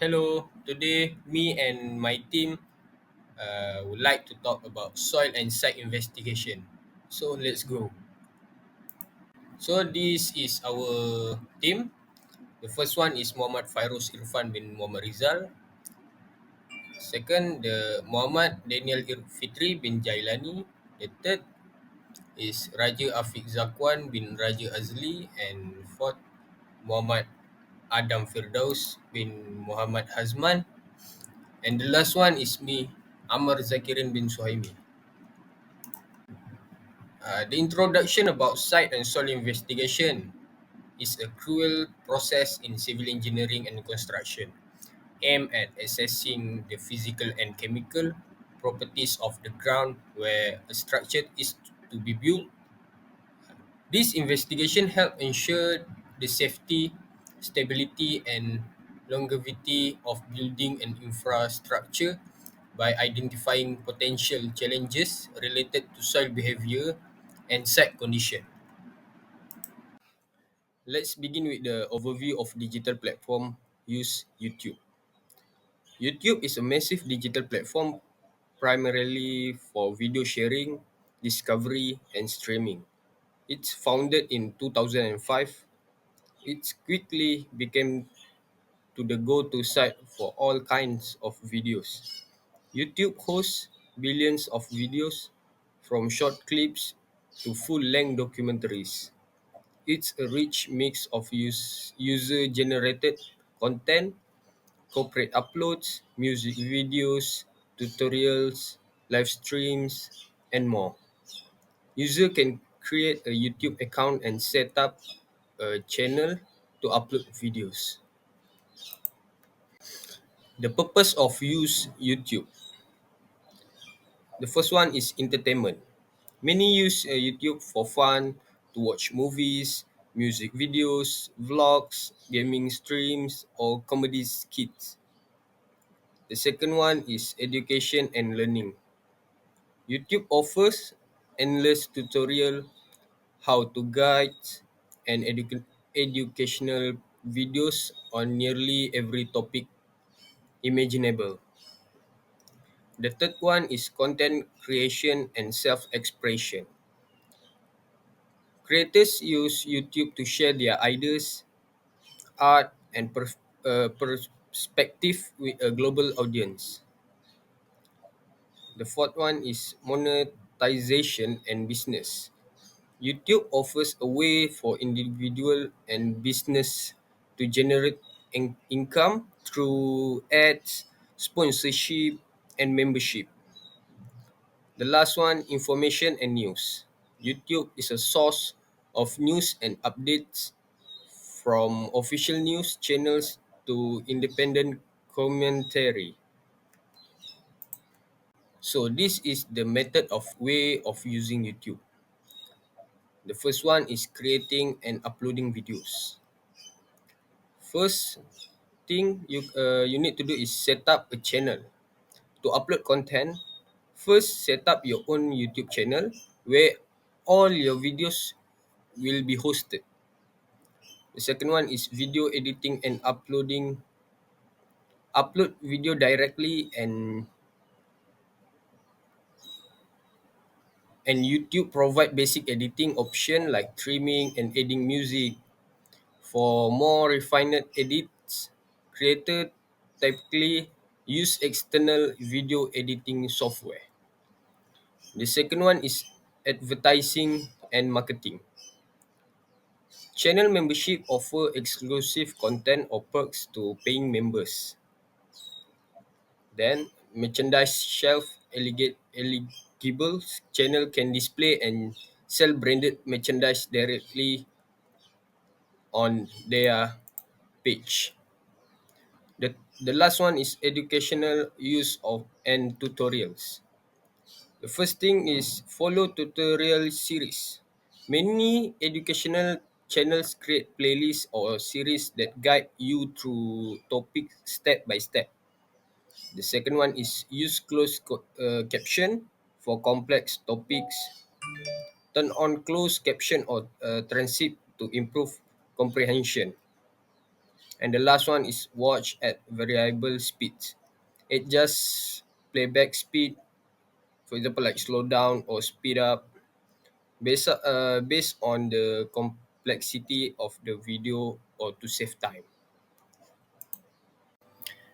Hello, today me and my team would like to talk about soil and site investigation. So let's go. So this is our team. The first one is Muhammad Fairuz Irfan bin Muhammad Rizal. Second, the Muhammad Daniel Fitri bin Jailani. The third is Raja Afiq Zakwan bin Raja Azli. And fourth, Muhammad Adam Firdaus bin Muhammad Hazman. And the last one is me, Amar Zakirin bin Suhaimi. The introduction about site and soil investigation is a cruel process in civil engineering and construction aimed at assessing the physical and chemical properties of the ground where a structure is to be built. This investigation help ensure the safety, stability, and longevity of building and infrastructure by identifying potential challenges related to soil behavior and site condition. Let's begin with the overview of digital platform use YouTube. YouTube is a massive digital platform primarily for video sharing, discovery, and streaming. It's founded in 2005. It quickly became to the go-to site for all kinds of videos. YouTube hosts billions of videos from short clips to full-length documentaries. It's a rich mix of user-generated content, corporate uploads, music videos, tutorials, live streams, and more. User can create a YouTube account and set up a channel to upload videos. The purpose of use YouTube. The first one is entertainment. Many use YouTube for fun, to watch movies, music videos, vlogs, gaming streams, or comedy skits. The second one is education and learning. YouTube offers endless tutorial, how-to guides, and educational videos on nearly every topic imaginable. The third one is content creation and self-expression. Creators use YouTube to share their ideas, art, and perspective with a global audience. The fourth one is monetization and business. YouTube offers a way for individual and business to generate income through ads, sponsorship, and membership. The last one, information and news. YouTube is a source of news and updates from official news channels to independent commentary. So this is the method of way of using YouTube. The first one is creating and uploading videos. First thing you need to do is set up a channel. To upload content, first set up your own YouTube channel where all your videos will be hosted. The second one is video editing and uploading. Upload video directly and YouTube provide basic editing option like trimming and adding music. For more refined edits, creator typically use external video editing software. The second one is advertising and marketing. Channel membership offer exclusive content or perks to paying members. Then merchandise shelf eligible channel can display and sell branded merchandise directly on their page. The last one is educational use of and tutorials. The first thing is follow tutorial series. Many educational channels create playlists or series that guide you through topics step by step. The second one is use caption for complex topics. Turn on closed caption or transit to improve comprehension. And the last one is watch at variable speeds. It just playback speed, for example, like slow down or speed up based on the complexity of the video or to save time.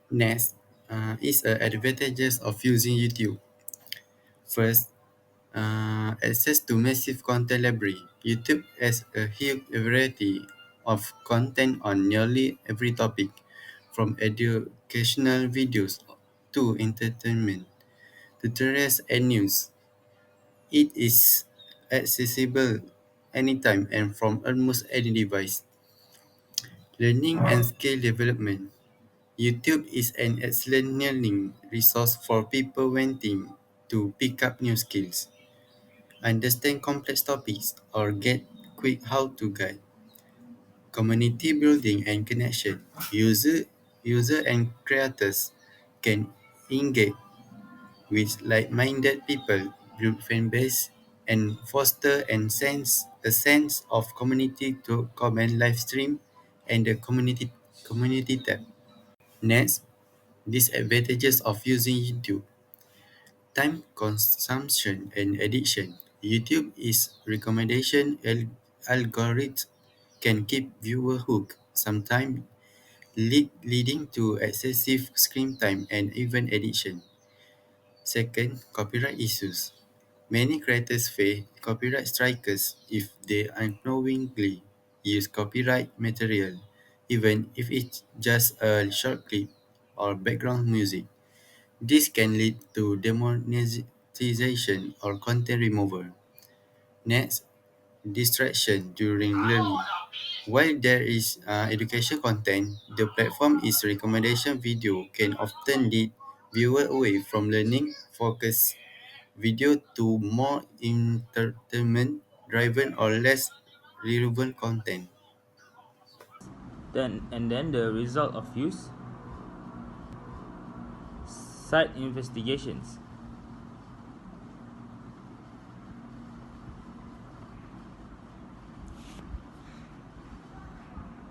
Next is advantages of using YouTube. First, access to massive content library. YouTube has a huge variety of content on nearly every topic, from educational videos to entertainment, tutorials, and news. It is accessible anytime and from almost any device. Learning and skill development. YouTube is an excellent learning resource for people wanting to pick up new skills, understand complex topics, or get quick how-to guide. Community building and connection. User and creators can engage with like-minded people, build fan base, and foster a sense of community to comment live stream and the community tab. Next, disadvantages of using YouTube. Time consumption and addiction. YouTube is recommendation algorithm can keep viewer hooked, sometimes leading to excessive screen time and even addiction. Second, copyright issues. Many creators face copyright strikers if they unknowingly use copyright material, even if it's just a short clip or background music. This can lead to demonetization or content removal. Next, distraction during learning. While there is education content, the platform is recommendation video can often lead viewer away from learning focus video to more entertainment driven or less relevant content. Then the result of use, site investigations,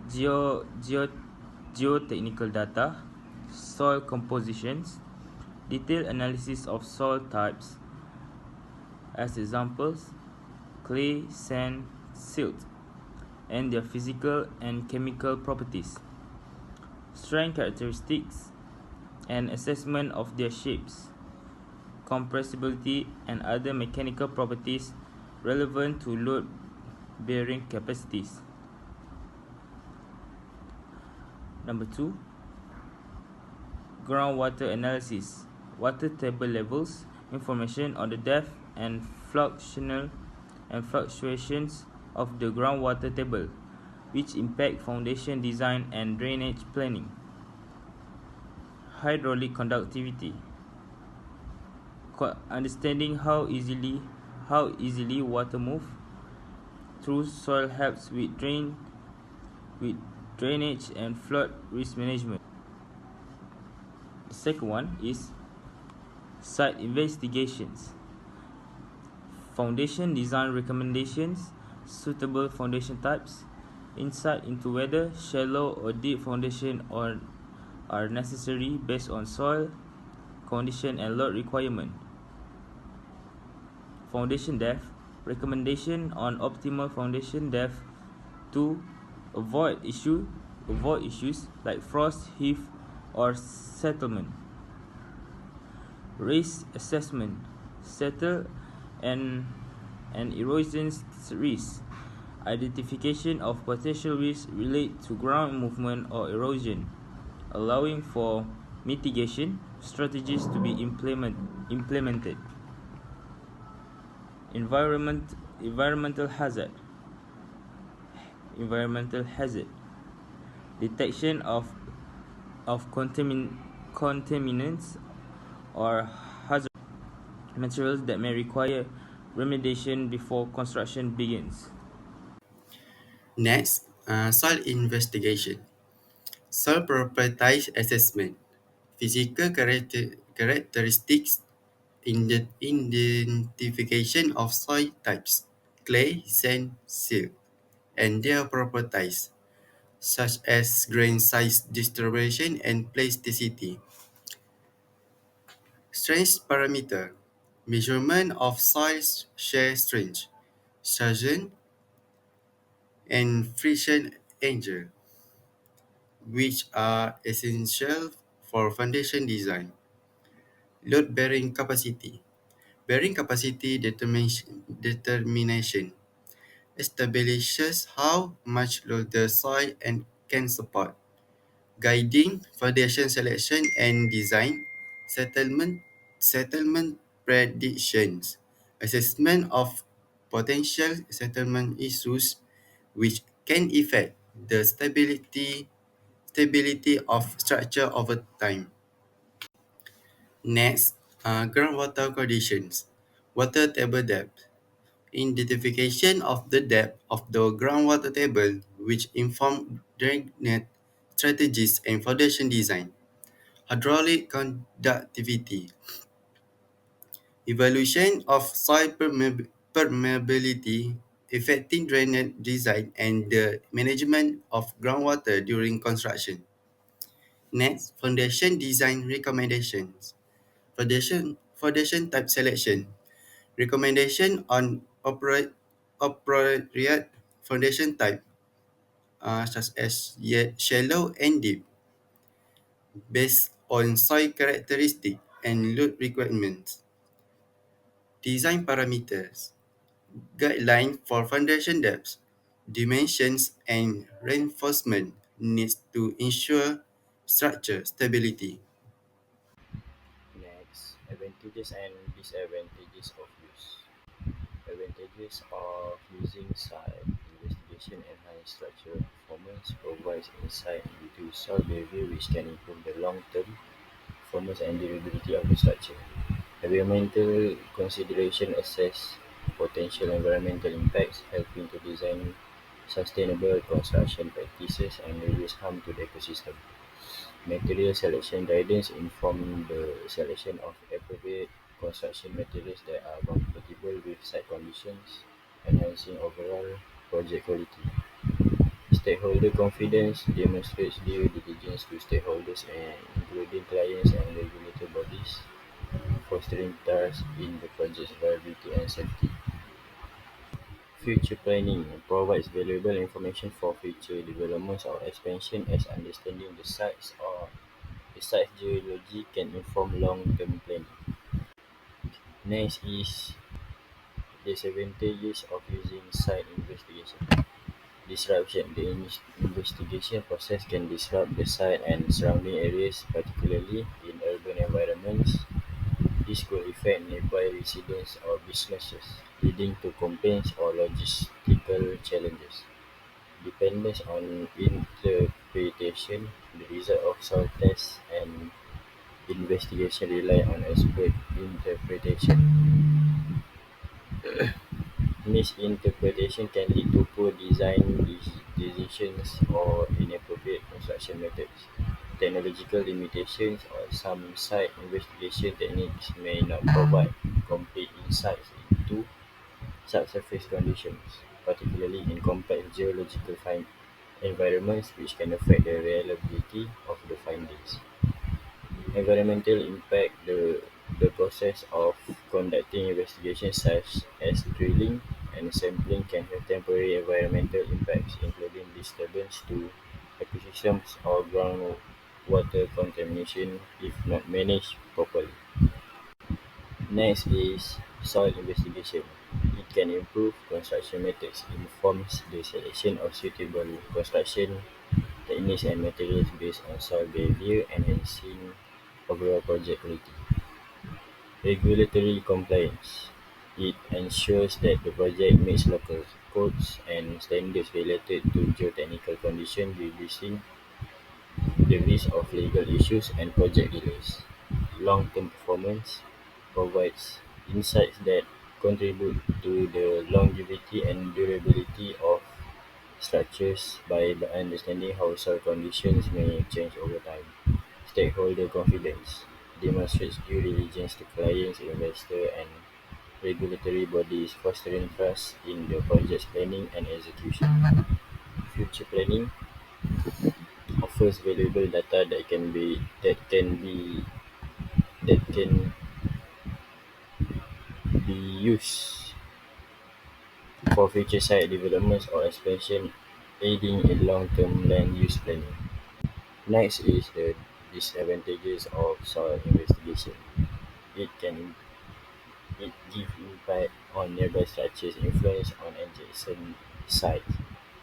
geo geotechnical data, soil compositions, detailed analysis of soil types. As examples, clay, sand, silt, and their physical and chemical properties, strength characteristics, and assessment of their shapes, compressibility, and other mechanical properties relevant to load bearing capacities. Number 2, groundwater analysis, water table levels, information on the depth and fluctuations of the groundwater table, which impact foundation design and drainage planning. Hydraulic conductivity, understanding how easily water move through soil helps with drainage and flood risk management. The second one is site investigations, foundation design recommendations, suitable foundation types, insight into whether shallow or deep foundation are necessary based on soil condition and load requirement. Foundation depth, recommendation on optimal foundation depth to avoid issues like frost, heave, or settlement. Risk assessment, settle and erosion risk, identification of potential risks related to ground movement or erosion, allowing for mitigation strategies to be implemented. Environmental hazard, environmental hazard, detection of contaminants or hazardous materials that may require remediation before construction begins. Next, soil investigation. Soil properties assessment. Physical characteristics in the identification of soil types, clay, sand, silt, and their properties. such as grain size distribution and plasticity. Strength parameter, measurement of soil shear strength, Sargent and friction angle, which are essential for foundation design. Load bearing capacity. Bearing capacity determination establishes how much load the soil and can support. Guiding foundation selection and design, settlement predictions, assessment of potential settlement issues which can affect the stability of structure over time. Next, groundwater conditions, water table depth. Identification of the depth of the groundwater table which inform drainage strategies and foundation design. Hydraulic conductivity, evaluation of soil permeability, affecting drainage design and the management of groundwater during construction. Next, foundation design recommendations. Foundation type selection. Recommendation on appropriate foundation type, such as shallow and deep, based on soil characteristic and load requirements. Design parameters, guideline for foundation depths, dimensions, and reinforcement needs to ensure structure stability. Next, advantages and disadvantages of use. Advantages of using site investigation enhance structural performance, provides insight into soil behavior which can improve the long-term performance and durability of the structure. Environmental consideration assess potential environmental impacts, helping to design sustainable construction practices and reduce harm to the ecosystem. Material selection guidance inform the selection of appropriate construction materials that are compatible with site conditions, enhancing overall project quality. Stakeholder confidence demonstrates due diligence to stakeholders including clients and regulatory bodies, fostering trust in the project's viability and safety. Future planning provides valuable information for future developments or expansion as understanding the site's geology can inform long-term planning. Next is disadvantages of using site investigation. Disruption. The investigation process can disrupt the site and surrounding areas, particularly in urban environments. This could affect nearby residents or businesses, leading to complaints or logistical challenges. Dependence on interpretation. The result of soil tests and investigation rely on expert interpretation. Misinterpretation can lead to poor design decisions or inappropriate construction methods. Technological limitations or some site investigation techniques may not provide complete insights into subsurface conditions, particularly in complex geological environments which can affect the reliability of the findings. Environmental impact. The process of conducting investigations such as drilling and sampling can have temporary environmental impacts, including disturbance to ecosystems or groundwater contamination if not managed properly. Next is soil investigation. It can improve construction methods, informs the selection of suitable construction techniques and materials based on soil behavior, enhancing overall project quality. Regulatory compliance. It ensures that the project meets local codes and standards related to geotechnical conditions, reducing the risk of legal issues and project delays. Long-term performance provides insights that contribute to the longevity and durability of structures by understanding how soil conditions may change over time. Stakeholder confidence demonstrates due diligence to clients, investors, and regulatory bodies, fostering trust in the project's planning and execution. Future planning. offers valuable data that can be used for future site developments or expansion, aiding in long-term land use planning. Next is the disadvantages of soil investigation. It can it give impact on nearby structures, influence on adjacent sites.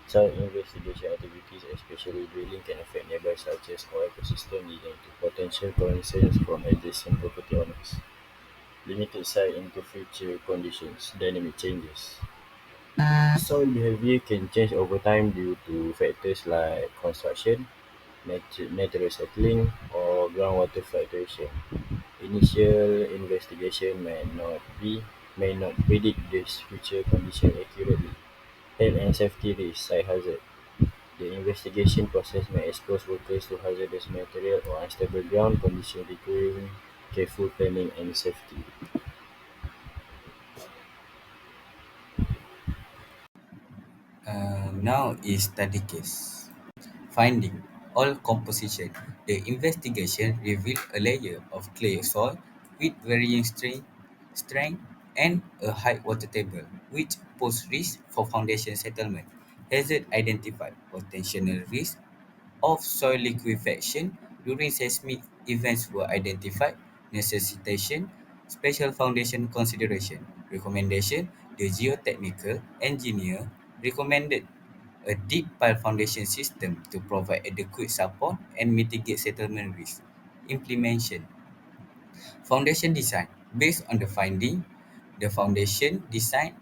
Soil investigation activities, especially drilling, can affect nearby structures or ecosystem, leading to potential concerns from adjacent property owners. Limited sight into future conditions, dynamic changes. Soil behavior can change over time due to factors like construction, natural settling, or groundwater fluctuation. Initial investigation may not predict these future conditions accurately. Health and safety risks, site hazard. The investigation process may expose workers to hazardous material or unstable ground conditions requiring careful planning and safety. Now is study case. Finding all composition. The investigation revealed a layer of clay soil with varying strength and a high water table, which pose risk for foundation settlement. Hazard identified potential risk of soil liquefaction during seismic events were identified, necessitation special foundation consideration. Recommendation: the geotechnical engineer recommended a deep pile foundation system to provide adequate support and mitigate settlement risk. Implementation: foundation design. Based on the finding, the foundation design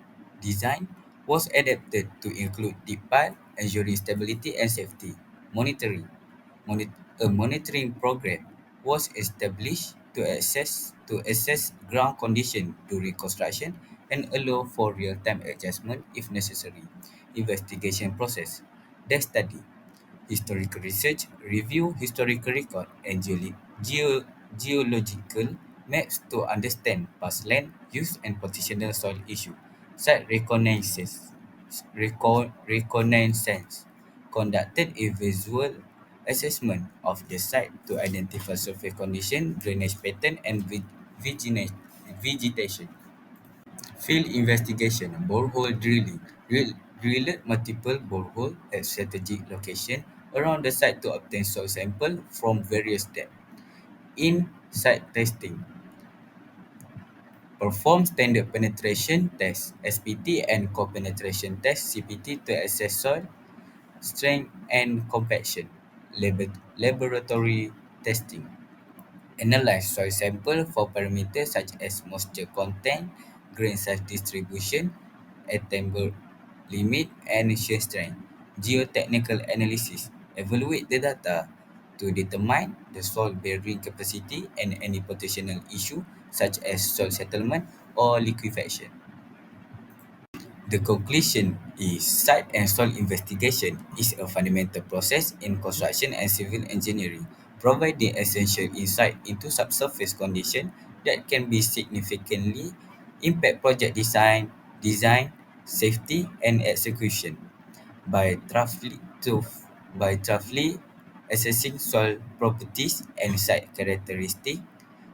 was adapted to include deep pile, ensuring stability and safety. Monitoring. A monitoring program was established to assess ground condition during construction and allow for real-time adjustment if necessary. Investigation process. Desk study. Historical research review historical record and geological maps to understand past land use and potential soil issue. Site reconnaissance conducted a visual assessment of the site to identify surface condition, drainage pattern, and vegetation. Field investigation, borehole drilling. Drilled multiple borehole at strategic location around the site to obtain soil sample from various depths. In site testing, perform standard penetration test (SPT) and core penetration test (CPT) to assess soil strength and compaction. Laboratory testing. Analyze soil sample for parameters such as moisture content, grain size distribution, attember limit, and shear strength. Geotechnical analysis. Evaluate the data to determine the soil bearing capacity and any potential issue such as soil settlement or liquefaction. The conclusion is site and soil investigation is a fundamental process in construction and civil engineering, providing essential insight into subsurface conditions that can be significantly impact project design, safety, and execution. By thoroughly assessing soil properties and site characteristics,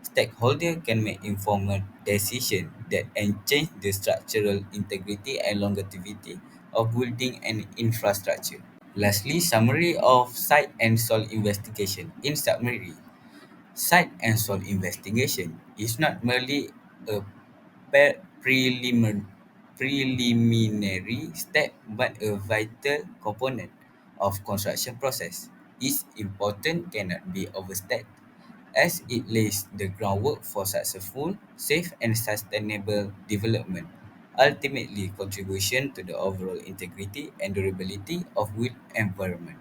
stakeholders can make informed decisions that enhance the structural integrity and longevity of building and infrastructure. Lastly, summary of site and soil investigation. In summary, site and soil investigation is not merely a preliminary step but a vital component of construction process. Its importance cannot be overstated as it lays the groundwork for successful, safe and sustainable development, ultimately contribution to the overall integrity and durability of wood environment.